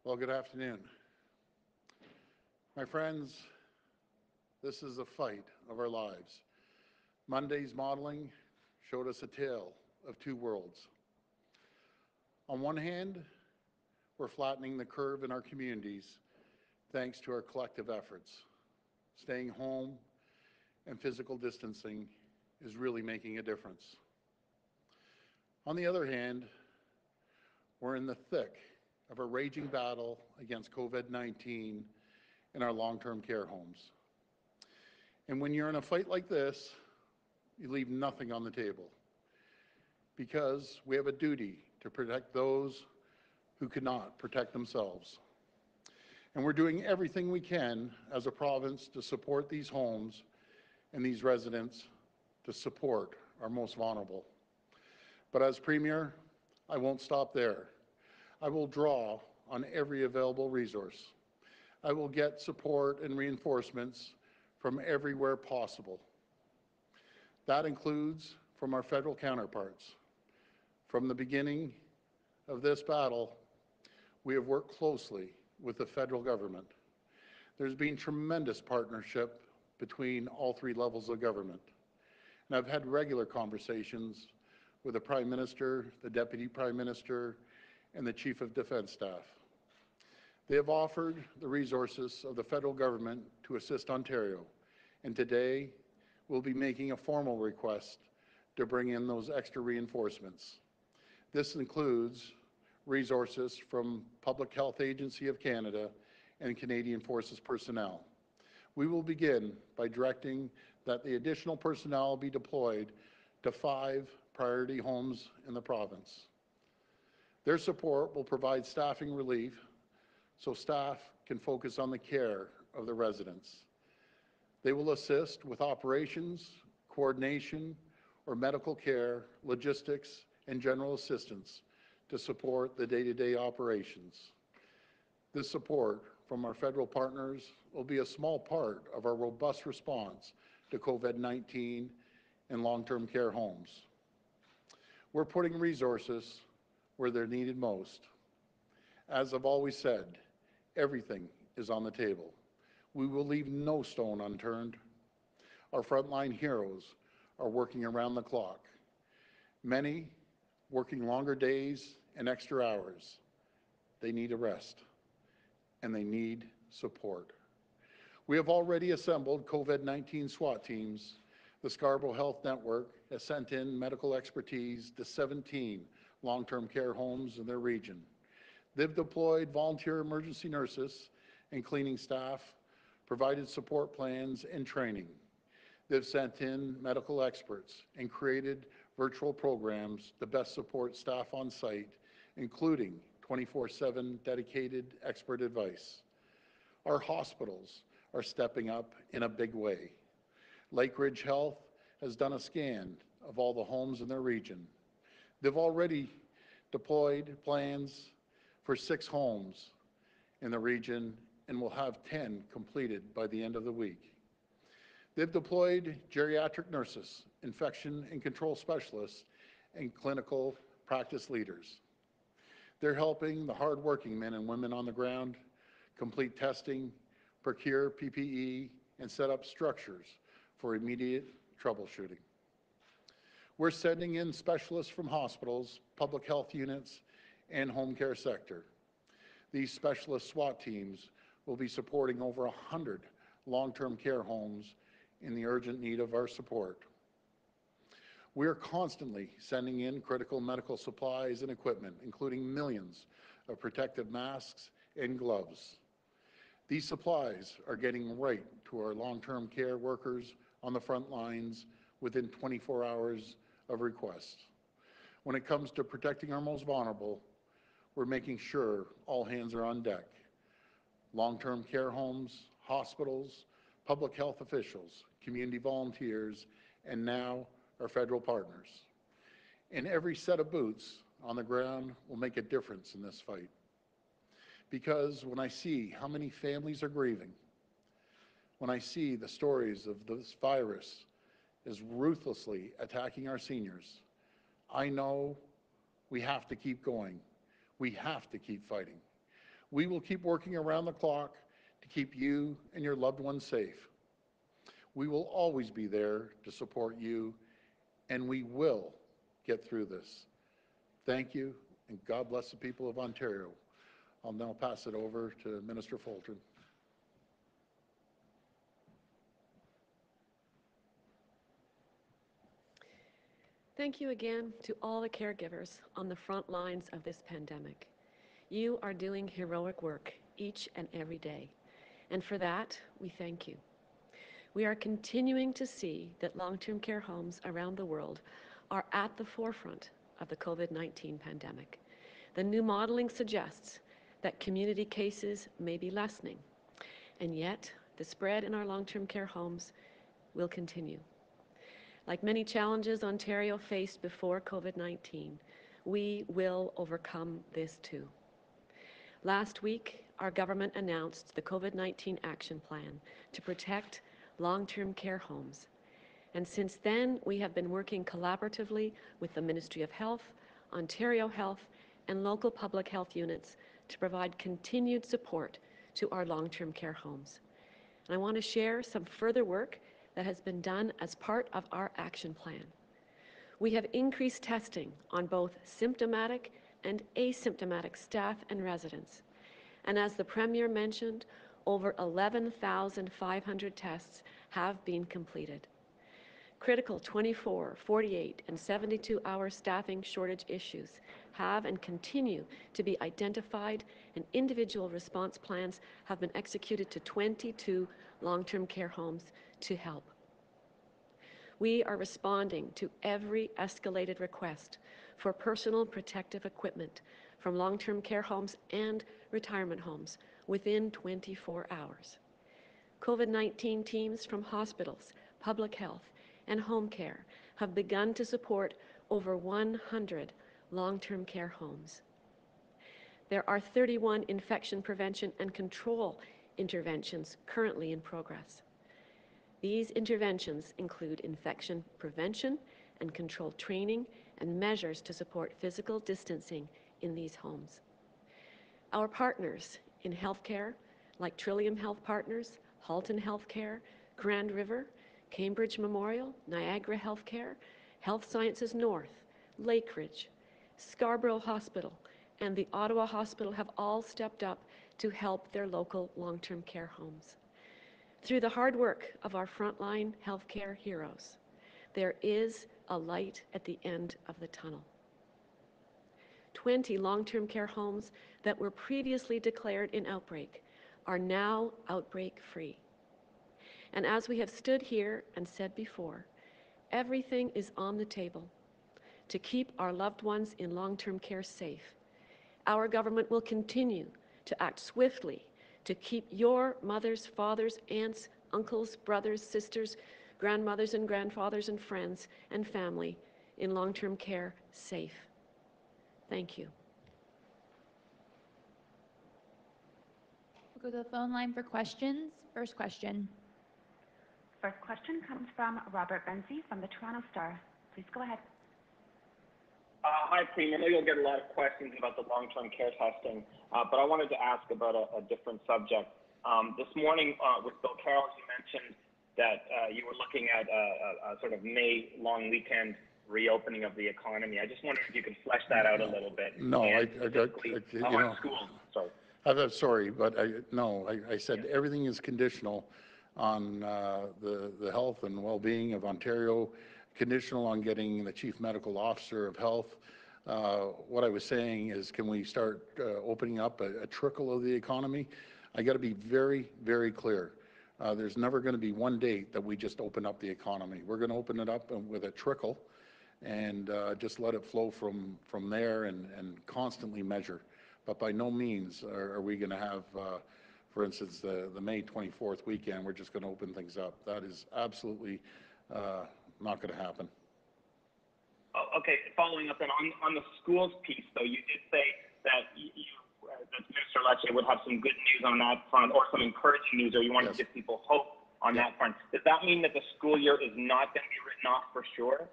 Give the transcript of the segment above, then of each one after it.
Well, good afternoon. My friends, this is a fight of our lives. Monday's modeling showed us a tale of two worlds. On one hand, we're flattening the curve in our communities thanks to our collective efforts. Staying home and physical distancing is really making a difference. On the other hand, we're in the thick of a raging battle against COVID-19 in our long-term care homes. And when you're in a fight like this, you leave nothing on the table because we have a duty to protect those who cannot protect themselves. And we're doing everything we can as a province to support these homes and these residents to support our most vulnerable. But as Premier, I won't stop there. I will draw on every available resource. I will get support and reinforcements from everywhere possible. That includes from our federal counterparts. From the beginning of this battle, we have worked closely with the federal government. There's been tremendous partnership between all three levels of government. And I've had regular conversations with the Prime Minister, the Deputy Prime Minister, and the Chief of Defence Staff. They have offered the resources of the federal government to assist Ontario, and today we'll be making a formal request to bring in those extra reinforcements. This includes resources from Public Health Agency of Canada and Canadian Forces personnel. We will begin by directing that the additional personnel be deployed to 5 priority homes in the province. Their support will provide staffing relief so staff can focus on the care of the residents. They will assist with operations, coordination, or medical care, logistics, and general assistance to support the day-to-day operations. This support from our federal partners will be a small part of our robust response to COVID-19 and long-term care homes. We're putting resources where they're needed most. As I've always said, everything is on the table. We will leave no stone unturned. Our frontline heroes are working around the clock, many working longer days and extra hours. They need a rest, and they need support. We have already assembled COVID-19 SWAT teams. The Scarborough Health Network has sent in medical expertise to 17 long-term care homes in their region. They've deployed volunteer emergency nurses and cleaning staff, provided support plans and training. They've sent in medical experts and created virtual programs to best support staff on site, including 24/7 dedicated expert advice. Our hospitals are stepping up in a big way. Lake Ridge Health has done a scan of all the homes in their region. They've already deployed plans for 6 homes in the region and will have 10 completed by the end of the week. They've deployed geriatric nurses, infection and control specialists, and clinical practice leaders. They're helping the hardworking men and women on the ground complete testing, procure PPE, and set up structures for immediate troubleshooting. We're sending in specialists from hospitals, public health units, and home care sector. These specialist SWAT teams will be supporting over 100 long-term care homes in the urgent need of our support. We are constantly sending in critical medical supplies and equipment, including millions of protective masks and gloves. These supplies are getting right to our long-term care workers on the front lines within 24 hours of request. When it comes to protecting our most vulnerable, we're making sure all hands are on deck. Long-term care homes, hospitals, public health officials, community volunteers, and now our federal partners. And every set of boots on the ground will make a difference in this fight. Because when I see how many families are grieving, when I see the stories of this virus is ruthlessly attacking our seniors, I know we have to keep going. We have to keep fighting. We will keep working around the clock to keep you and your loved ones safe. We will always be there to support you, and we will get through this. Thank you, and God bless the people of Ontario. I'll now pass it over to Minister Fulton. Thank you again to all the caregivers on the front lines of this pandemic. You are doing heroic work each and every day, and for that, we thank you. We are continuing to see that long-term care homes around the world are at the forefront of the COVID-19 pandemic. The new modeling suggests that community cases may be lessening, and yet the spread in our long-term care homes will continue. Like many challenges Ontario faced before COVID-19, we will overcome this too. Last week, our government announced the COVID-19 action plan to protect long-term care homes. And since then, we have been working collaboratively with the Ministry of Health, Ontario Health, and local public health units to provide continued support to our long-term care homes. And I want to share some further work that has been done as part of our action plan. We have increased testing on both symptomatic and asymptomatic staff and residents. And as the Premier mentioned, over 11,500 tests have been completed. Critical 24, 48, and 72-hour staffing shortage issues have and continue to be identified, and individual response plans have been executed to 22 long-term care homes to help. We are responding to every escalated request for personal protective equipment from long-term care homes and retirement homes within 24 hours. COVID-19 teams from hospitals, public health, and home care have begun to support over 100 long-term care homes. There are 31 infection prevention and control interventions currently in progress. These interventions include infection prevention and control training and measures to support physical distancing in these homes. Our partners in healthcare, like Trillium Health Partners, Halton Healthcare, Grand River, Cambridge Memorial, Niagara Healthcare, Health Sciences North, Lakeridge, Scarborough Hospital, and the Ottawa Hospital have all stepped up to help their local long-term care homes. Through the hard work of our frontline healthcare heroes, there is a light at the end of the tunnel. 20 long-term care homes that were previously declared in outbreak are now outbreak-free. And as we have stood here and said before, everything is on the table to keep our loved ones in long-term care safe. Our government will continue to act swiftly to keep your mothers, fathers, aunts, uncles, brothers, sisters, grandmothers and grandfathers and friends and family in long-term care safe. Thank you. We'll go to the phone line for questions. First question. First question comes from Robert Benzie from the Toronto Star. Please go ahead. Hi, Premier. I know you'll get a lot of questions about the long-term care testing, but I wanted to ask about a different subject. This morning with Bill Carroll, you mentioned that you were looking at a sort of May long weekend reopening of the economy. I just wondered if you could flesh that out a little bit. No, Schools. Sorry. I'm sorry, but I said everything is conditional on the health and well-being of Ontario, conditional on getting the Chief Medical Officer of Health. What I was saying is, can we start opening up a trickle of the economy? I got to be very, very clear. There's never going to be one date that we just open up the economy. We're going to open it up with a trickle and just let it flow from there and constantly measure. But by no means are we going to have, for instance, the May 24th weekend, we're just going to open things up. That is absolutely not going to happen. Oh, okay, following up then on the schools piece, though, you did say that that Minister Lecce would have some good news on that front, or some encouraging news, or you wanted to give people hope on that front. Does that mean that the school year is not going to be written off for sure?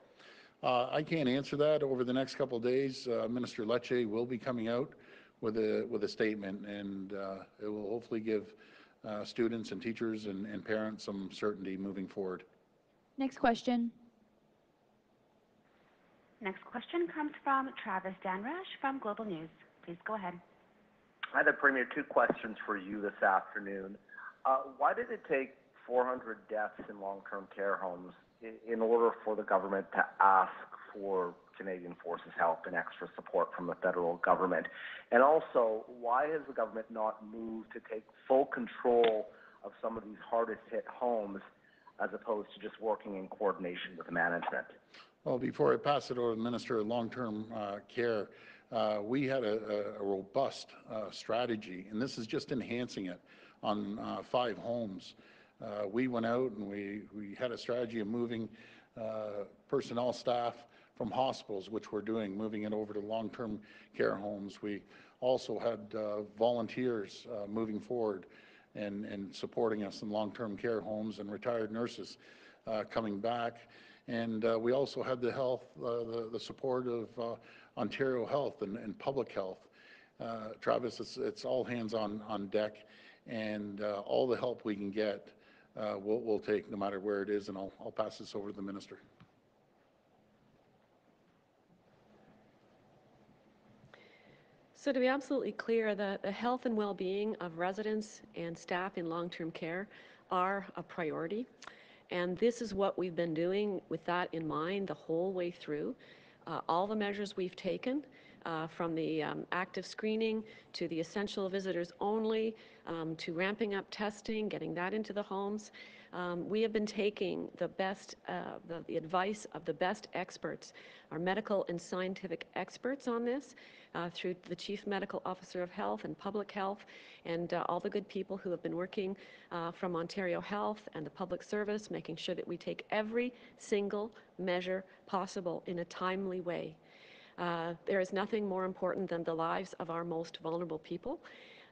I can't answer that. Over the next couple of days, Minister Lecce will be coming out with a statement, and it will hopefully give students and teachers and parents some certainty moving forward. Next question. Next question comes from Travis Danrash from Global News. Please go ahead. Hi there, Premier. Two questions for you this afternoon. Why did it take 400 deaths in long-term care homes in order for the government to ask for Canadian Forces help and extra support from the federal government? And also, why has the government not moved to take full control of some of these hardest hit homes as opposed to just working in coordination with management? Well, before I pass it over to the Minister of Long-Term Care, we had a robust strategy, and this is just enhancing it on 5 homes. We went out and we had a strategy of moving personnel staff from hospitals, which we're doing, moving it over to long-term care homes. We also had volunteers moving forward and supporting us in long-term care homes, and retired nurses coming back. And we also had the support of Ontario Health and Public Health. Travis, it's all hands on deck, and all the help we can get we'll take no matter where it is, and I'll pass this over to the Minister. So to be absolutely clear, the health and well-being of residents and staff in long-term care are a priority. And this is what we've been doing with that in mind the whole way through. All the measures we've taken, from the active screening to the essential visitors only, to ramping up testing, getting that into the homes. We have been taking the best, the advice of the best experts, our medical and scientific experts on this, through the Chief Medical Officer of Health and Public Health, and all the good people who have been working from Ontario Health and the Public Service, making sure that we take every single measure possible in a timely way. There is nothing more important than the lives of our most vulnerable people.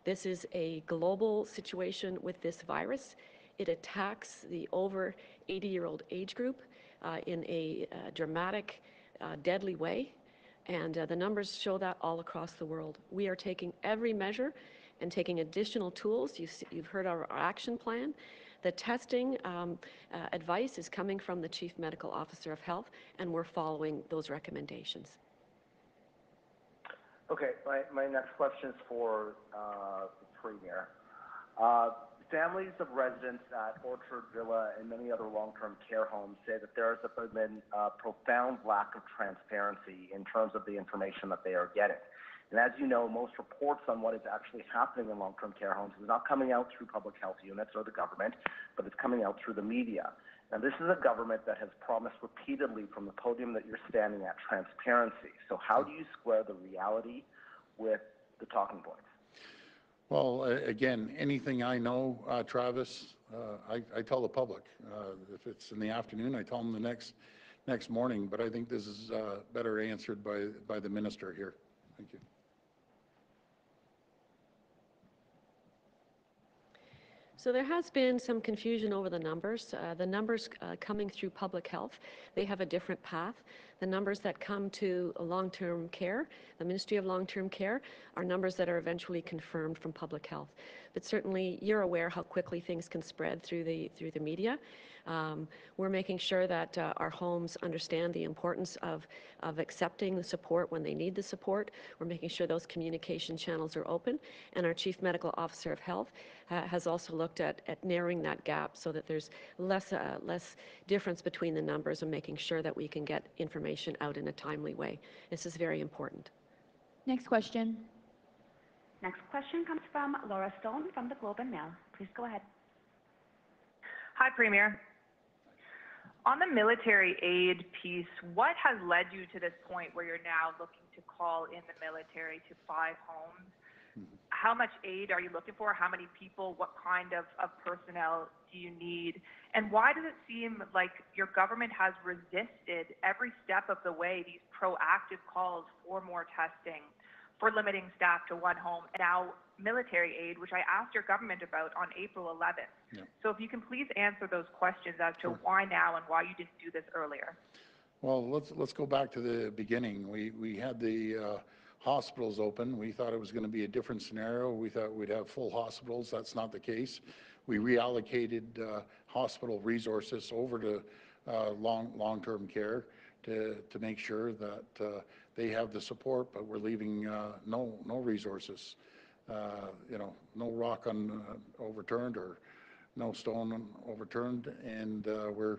This is a global situation with this virus. It attacks the over 80-year-old age group in a dramatic, deadly way. And the numbers show that all across the world. We are taking every measure and taking additional tools. You've heard our action plan. The testing advice is coming from the Chief Medical Officer of Health, and we're following those recommendations. Okay, my next question is for the Premier. Families of residents at Orchard Villa and many other long-term care homes say that there has been a profound lack of transparency in terms of the information that they are getting. And as you know, most reports on what is actually happening in long-term care homes is not coming out through public health units or the government, but it's coming out through the media. Now, this is a government that has promised repeatedly from the podium that you're standing at transparency. So how do you square the reality with the talking points? Well, again, anything I know, Travis, I tell the public. If it's in the afternoon, I tell them the next morning. But I think this is better answered by the Minister here. Thank you. So there has been some confusion over the numbers. The numbers coming through public health, they have a different path. The numbers that come to long-term care, the Ministry of Long-Term Care, are numbers that are eventually confirmed from public health. But certainly you're aware how quickly things can spread through the media. We're making sure that our homes understand the importance of accepting the support when they need the support. We're making sure those communication channels are open. And our Chief Medical Officer of Health has also looked at narrowing that gap so that there's less difference between the numbers and making sure that we can get information out in a timely way. This is very important. Next question. Next question comes from Laura Stone from the Globe and Mail. Please go ahead. Hi, Premier. On the military aid piece, what has led you to this point where you're now looking to call in the military to 5 homes? How much aid are you looking for? How many people? What kind of personnel do you need? And why does it seem like your government has resisted every step of the way these proactive calls for more testing, for limiting staff to 1 home, and now military aid, which I asked your government about on April 11th. Yeah. So if you can please answer those questions as to why now and why you didn't do this earlier. Well, let's go back to the beginning. We had the hospitals open. We thought it was going to be a different scenario. We thought we'd have full hospitals. That's not the case. We reallocated hospital resources over to long-term care to make sure that they have the support, but we're leaving no resources, no rock overturned or no stone overturned, and we're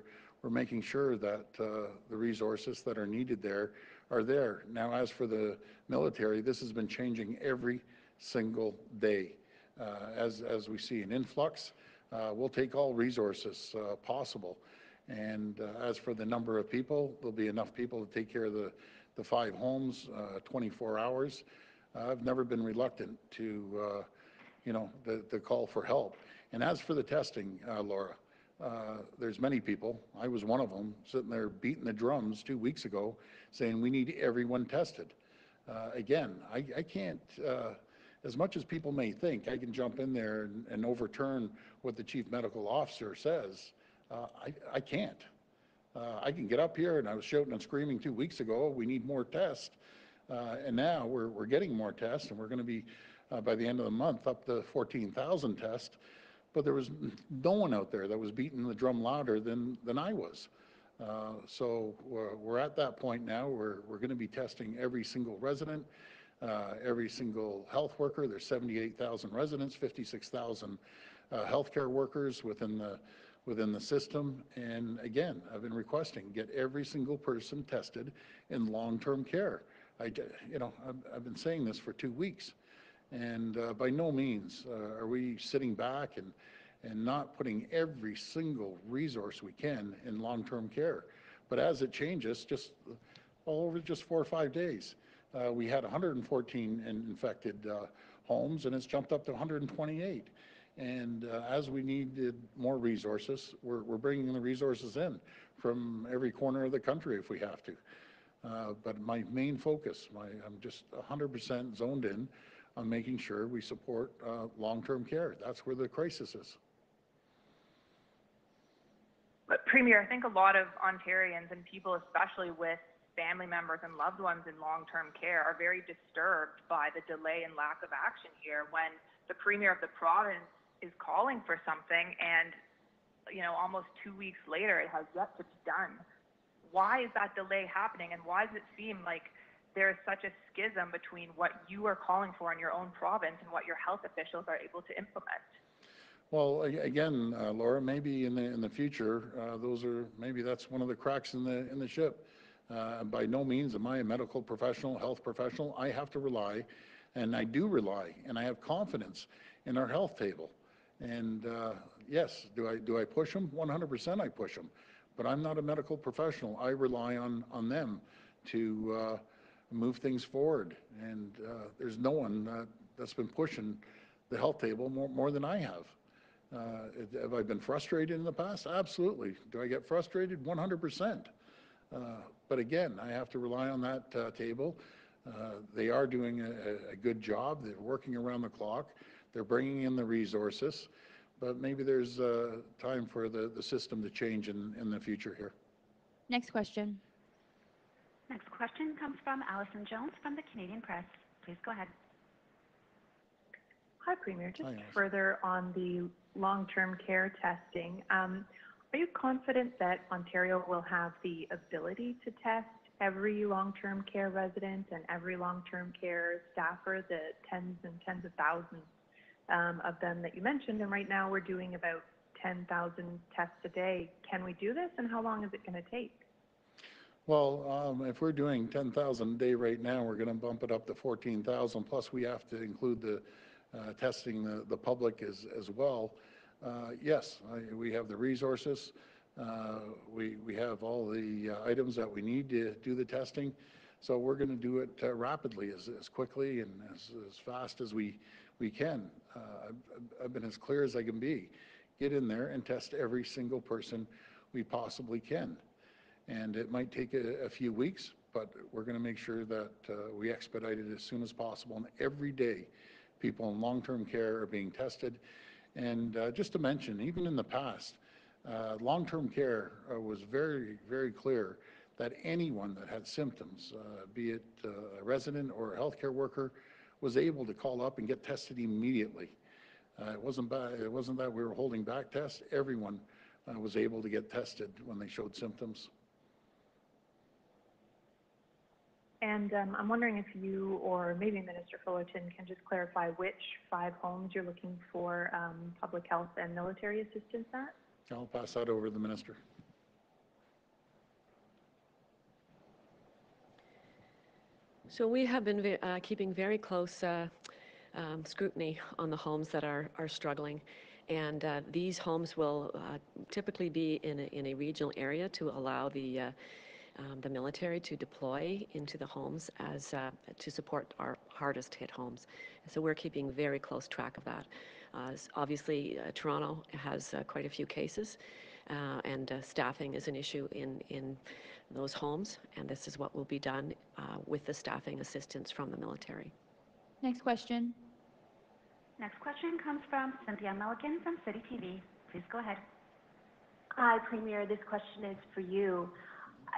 making sure that the resources that are needed there are there. Now, as for the military, this has been changing every single day. As we see an influx, we'll take all resources possible. And as for the number of people, there'll be enough people to take care of the 5 homes 24 hours. I've never been reluctant to, the call for help. And as for the testing, Laura, there's many people, I was one of them, sitting there beating the drums 2 weeks ago saying we need everyone tested. Again, I can't, as much as people may think I can jump in there and overturn what the chief medical officer says, I can't. I can get up here, and I was shouting and screaming 2 weeks ago, we need more tests. And now we're getting more tests, and we're going to be, by the end of the month, up to 14,000 tests. But there was no one out there that was beating the drum louder than I was. So we're at that point now where we're going to be testing every single resident, every single health worker. There's 78,000 residents, 56,000 healthcare workers within the system. And again, I've been requesting get every single person tested in long-term care. I've been saying this for 2 weeks. And by no means are we sitting back and not putting every single resource we can in long-term care. But as it changes, just all over just 4 or 5 days, we had 114 infected homes, and it's jumped up to 128. And as we needed more resources, we're bringing the resources in from every corner of the country if we have to. But my main focus, I'm just 100% zoned in on making sure we support long-term care. That's where the crisis is. But Premier, I think a lot of Ontarians and people, especially with family members and loved ones in long-term care, are very disturbed by the delay and lack of action here when the Premier of the province is calling for something and, almost 2 weeks later it has yet to be done. Why is that delay happening, and why does it seem like there is such a schism between what you are calling for in your own province and what your health officials are able to implement? Well, again, Laura, maybe in the future, maybe that's one of the cracks in the ship. By no means am I a medical professional, health professional. I have to rely, and I do rely, and I have confidence in our health table. And yes, do I push them? 100% I push them. But I'm not a medical professional. I rely on them to move things forward. And there's no one that's been pushing the health table more than I have. Have I been frustrated in the past? Absolutely. Do I get frustrated? 100%. But again, I have to rely on that table. They are doing a good job. They're working around the clock. They're bringing in the resources. But maybe there's time for the system to change in the future here. Next question. Next question comes from Allison Jones from the Canadian Press. Please go ahead. Hi, Premier. Just Hi, Allison. further on the long-term care testing, are you confident that Ontario will have the ability to test every long-term care resident and every long-term care staffer, the tens and tens of thousands of them that you mentioned? And right now we're doing about 10,000 tests a day. Can we do this, and how long is it going to take? Well, if we're doing 10,000 a day right now, we're going to bump it up to 14,000. Plus, we have to include the testing the public as well. Yes, we have the resources. We have all the items that we need to do the testing. So we're going to do it rapidly, as quickly and as fast as we can. I've been as clear as I can be. Get in there and test every single person we possibly can. And it might take a few weeks, but we're going to make sure that we expedite it as soon as possible. And every day, people in long-term care are being tested. And just to mention, even in the past, long-term care was very, very clear that anyone that had symptoms, be it a resident or a healthcare worker, was able to call up and get tested immediately. It wasn't that we were holding back tests. Everyone was able to get tested when they showed symptoms. And I'm wondering if you or maybe Minister Fullerton can just clarify which 5 homes you're looking for public health and military assistance at? I'll pass that over to the minister. So we have been keeping very close scrutiny on the homes that are struggling. And these homes will typically be in a regional area to allow the military to deploy into the homes as to support our hardest hit homes. So we're keeping very close track of that. Obviously, Toronto has quite a few cases, and staffing is an issue in those homes, and this is what will be done with the staffing assistance from the military. Next question. Next question comes from Cynthia Milligan from City TV. Please go ahead. Hi, Premier. This question is for you.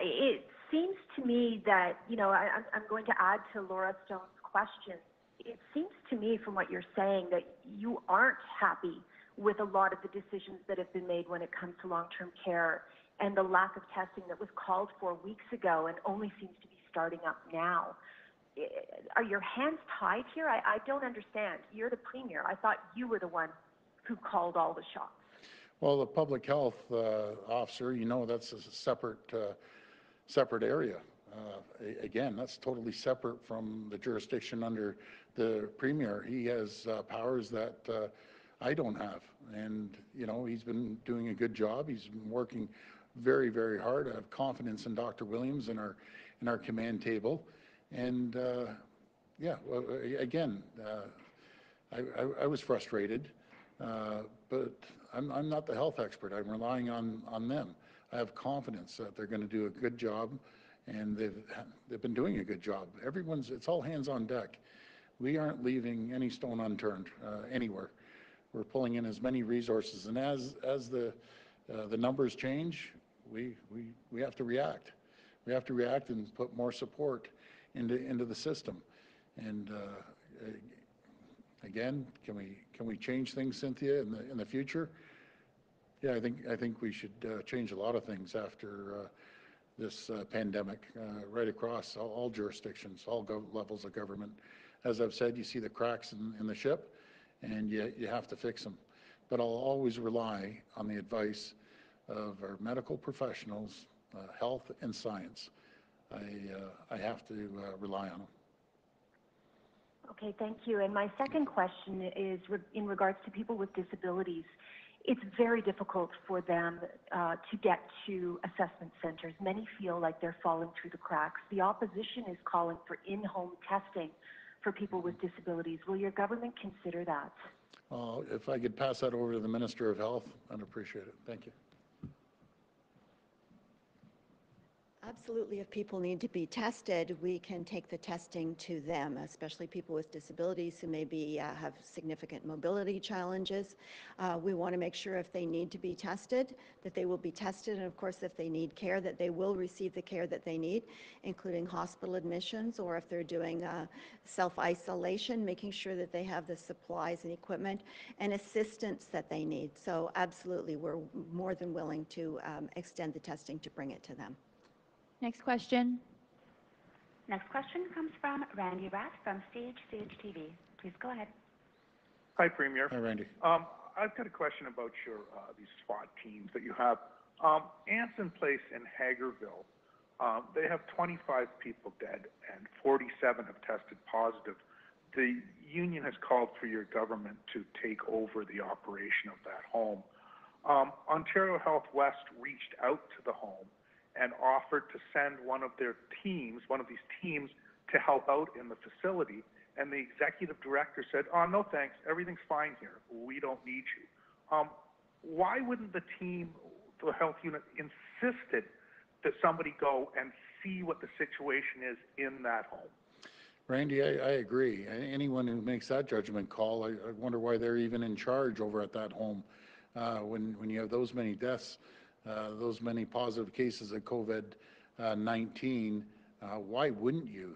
It seems to me that, I'm going to add to Laura Stone's question. It seems to me from what you're saying that you aren't happy with a lot of the decisions that have been made when it comes to long-term care and the lack of testing that was called for weeks ago and only seems to be starting up now. Are your hands tied here? I don't understand. You're the Premier. I thought you were the one who called all the shots. Well, the public health officer, that's a separate area. Again, that's totally separate from the jurisdiction under the Premier. He has powers that I don't have. And, he's been doing a good job. He's been working very, very hard. I have confidence in Dr. Williams and our command table. And again, I was frustrated, but I'm not the health expert. I'm relying on them. I have confidence that they're going to do a good job, and they've been doing a good job. It's all hands on deck. We aren't leaving any stone unturned anywhere. We're pulling in as many resources, and as the numbers change, we have to react. We have to react and put more support into the system. And again, can we change things, Cynthia, in the future? Yeah, I think we should change a lot of things after this pandemic, right across all jurisdictions, all levels of government. As I've said, you see the cracks in the ship, and you have to fix them. But I'll always rely on the advice of our medical professionals, health and science. I have to rely on them. Okay, thank you. And my second question is in regards to people with disabilities. It's very difficult for them to get to assessment centers. Many feel like they're falling through the cracks. The opposition is calling for in-home testing for people with disabilities. Will your government consider that? If I could pass that over to the Minister of Health, I'd appreciate it. Thank you. Absolutely. If people need to be tested, we can take the testing to them, especially people with disabilities who maybe have significant mobility challenges. We want to make sure if they need to be tested, that they will be tested. And of course, if they need care, that they will receive the care that they need, including hospital admissions, or if they're doing self-isolation, making sure that they have the supplies and equipment and assistance that they need. So absolutely, we're more than willing to extend the testing to bring it to them. Next question. Next question comes from Randy Rath from Stage TV. Please go ahead. Hi, Premier. Hi, Randy. I've got a question about your these SWAT teams that you have. Anson Place in Hagerville, they have 25 people dead and 47 have tested positive. The union has called for your government to take over the operation of that home. Ontario Health West reached out to the home and offered to send one of these teams to help out in the facility. And the executive director said, "Oh, no thanks, everything's fine here. We don't need you." Why wouldn't the team, the health unit, insisted that somebody go and see what the situation is in that home? Randy, I agree. Anyone who makes that judgment call, I wonder why they're even in charge over at that home. When you have those many deaths, those many positive cases of COVID 19, why wouldn't you?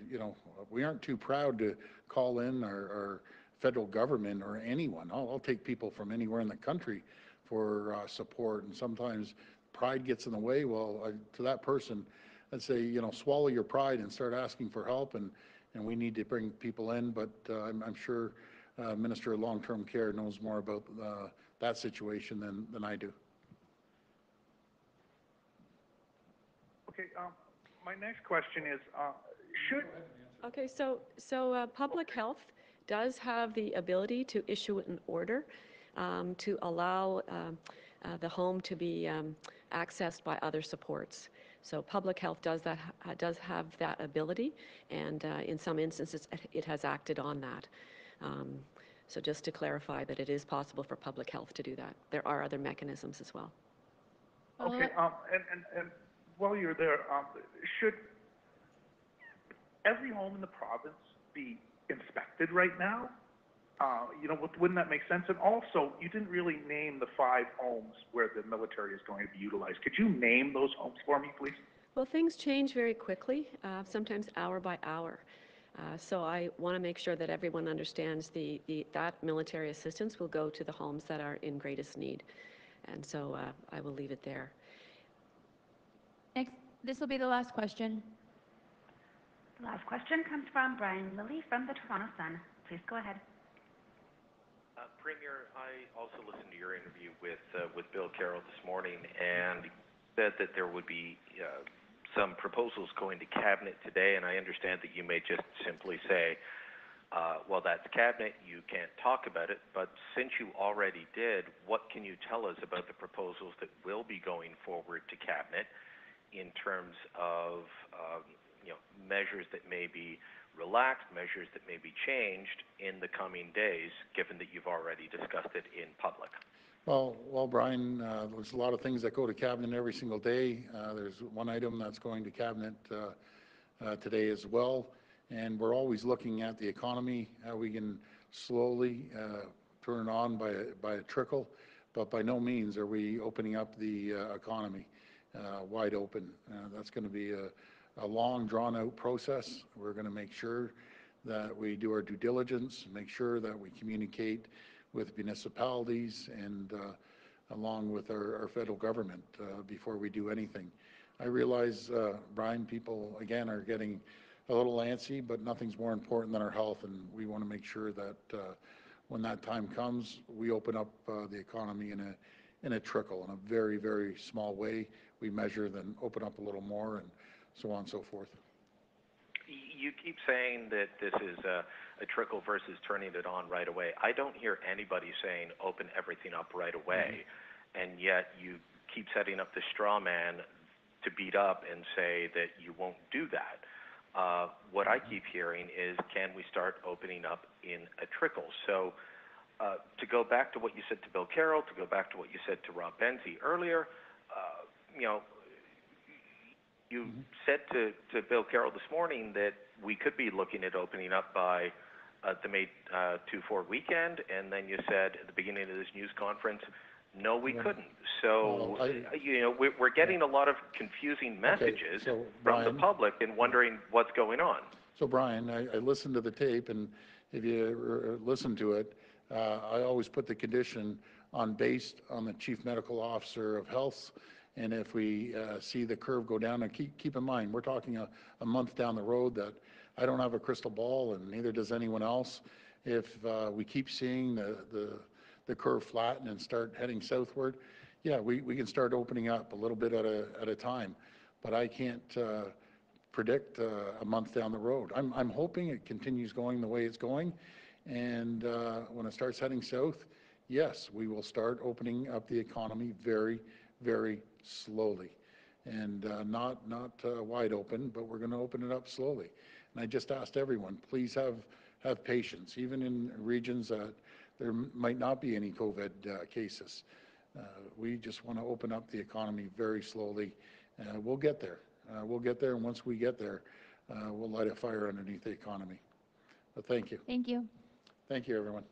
You know, we aren't too proud to call in our federal government or anyone. I'll take people from anywhere in the country for support, and sometimes pride gets in the way. Well, to that person, I'd say, you know, swallow your pride and start asking for help, and we need to bring people in, but I'm sure Minister of Long-Term Care knows more about that situation than I do. Okay, my next question is, should... Okay, so public health does have the ability to issue an order to allow the home to be accessed by other supports. So public health does have that ability, and in some instances it has acted on that. So just to clarify that it is possible for public health to do that. There are other mechanisms as well. Okay, and while you're there, should every home in the province be inspected right now? You know, wouldn't that make sense? And also, you didn't really name the 5 homes where the military is going to be utilized. Could you name those homes for me, please? Well, things change very quickly, sometimes hour by hour. So I want to make sure that everyone understands that military assistance will go to the homes that are in greatest need. And so I will leave it there. Next, this will be the last question. The last question comes from Brian Lilly from the Toronto Sun. Please go ahead. Premier, I also listened to your interview with Bill Carroll this morning, and said that there would be some proposals going to cabinet today, and I understand that you may just simply say, well, that's cabinet, you can't talk about it, but since you already did, what can you tell us about the proposals that will be going forward to cabinet in terms of you know, measures that may be relaxed, measures that may be changed in the coming days, given that you've already discussed it in public? Well, Brian, there's a lot of things that go to cabinet every single day. There's one item that's going to cabinet today as well, and we're always looking at the economy, how we can slowly turn it on by a trickle, but by no means are we opening up the economy wide open. That's going to be a long, drawn-out process. We're going to make sure that we do our due diligence, make sure that we communicate with municipalities and along with our federal government before we do anything. I realize, Brian, people, again, are getting a little antsy, but nothing's more important than our health, and we want to make sure that when that time comes, we open up the economy in a trickle, in a very, very small way. We measure, then open up a little more, and so on and so forth. You keep saying that this is a trickle versus turning it on right away. I don't hear anybody saying open everything up right away, and yet you keep setting up the straw man to beat up and say that you won't do that. What I keep hearing is, can we start opening up in a trickle? So to go back to what you said to Bill Carroll, to go back to what you said to Rob Benzie earlier, you know, you said to Bill Carroll this morning that we could be looking at opening up by the May 2-4 weekend, and then you said at the beginning of this news conference, no, we couldn't. So, you know, we're getting a lot of confusing messages from the public and wondering what's going on. So, Brian, I listened to the tape, and if you listen to it, I always put the condition on based on the Chief Medical Officer of Health. And if we see the curve go down, and keep in mind, we're talking a month down the road, that I don't have a crystal ball, and neither does anyone else. If we keep seeing the curve flatten and start heading southward, yeah, we can start opening up a little bit at a time. But I can't predict a month down the road. I'm hoping it continues going the way it's going, and when it starts heading south, yes, we will start opening up the economy very, very slowly, and not wide open, but we're going to open it up slowly. And I just asked everyone, please have patience, even in regions that there might not be any COVID cases. We just want to open up the economy very slowly. We'll get there. We'll get there, and once we get there, we'll light a fire underneath the economy. But thank you. Thank you. Thank you, everyone.